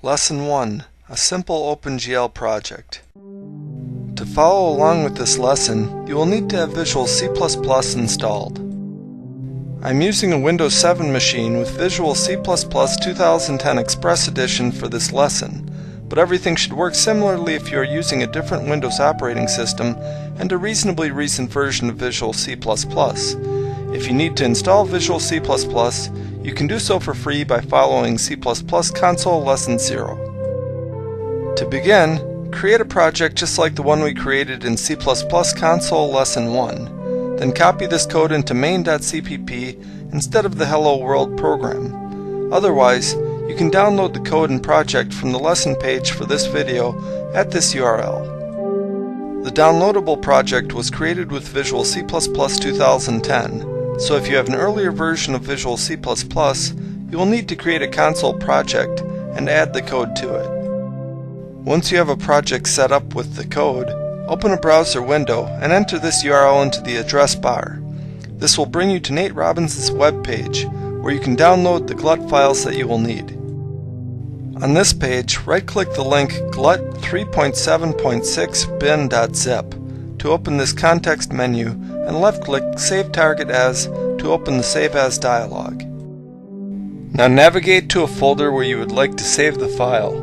Lesson 1. A simple OpenGL project. To follow along with this lesson, you will need to have Visual C++ installed. I'm using a Windows 7 machine with Visual C++ 2010 Express Edition for this lesson, but everything should work similarly if you are using a different Windows operating system and a reasonably recent version of Visual C++. If you need to install Visual C++, you can do so for free by following C++ Console Lesson 0. To begin, create a project just like the one we created in C++ Console Lesson 1. Then copy this code into main.cpp instead of the Hello World program. Otherwise, you can download the code and project from the lesson page for this video at this URL. The downloadable project was created with Visual C++ 2010. So if you have an earlier version of Visual C++, you will need to create a console project and add the code to it. Once you have a project set up with the code, open a browser window and enter this URL into the address bar. This will bring you to Nate Robbins' web page, where you can download the GLUT files that you will need. On this page, right-click the link glut 3.7.6 bin.zip to open this context menu, and left-click Save Target As to open the Save As dialog. Now navigate to a folder where you would like to save the file.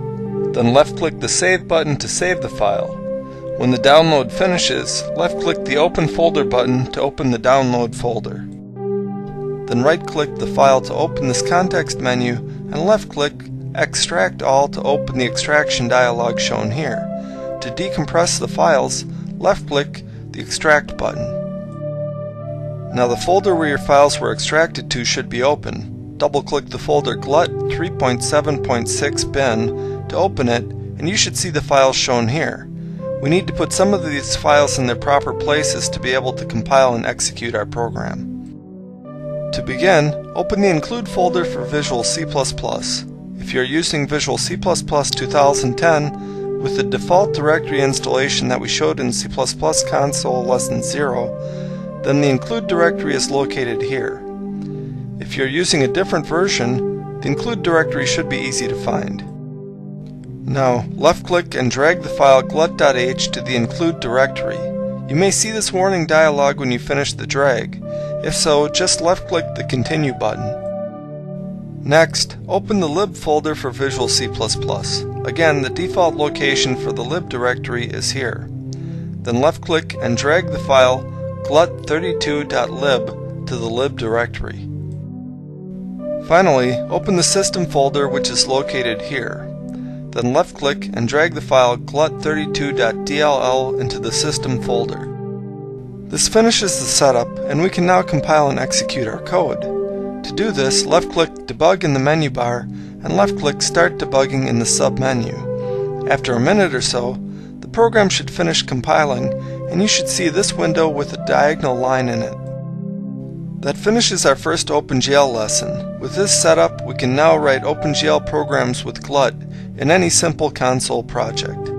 Then left-click the Save button to save the file. When the download finishes, left-click the Open Folder button to open the download folder. Then right-click the file to open this context menu, and left-click Extract All to open the extraction dialog shown here. To decompress the files, left-click the Extract button. Now the folder where your files were extracted to should be open. Double-click the folder glut 3.7.6 bin to open it, and you should see the files shown here. We need to put some of these files in their proper places to be able to compile and execute our program. To begin, open the Include folder for Visual C++. If you are using Visual C++ 2010 with the default directory installation that we showed in C++ Console Lesson 0, then the Include directory is located here. If you're using a different version, the Include directory should be easy to find. Now, left-click and drag the file glut.h to the Include directory. You may see this warning dialog when you finish the drag. If so, just left-click the Continue button. Next, open the lib folder for Visual C++. Again, the default location for the lib directory is here. Then left-click and drag the file glut32.lib to the lib directory. Finally, open the system folder, which is located here. Then left-click and drag the file glut32.dll into the system folder. This finishes the setup, and we can now compile and execute our code. To do this, left-click Debug in the menu bar and left-click Start Debugging in the sub-menu. After a minute or so, the program should finish compiling, and you should see this window with a diagonal line in it. That finishes our first OpenGL lesson. With this setup, we can now write OpenGL programs with GLUT in any simple console project.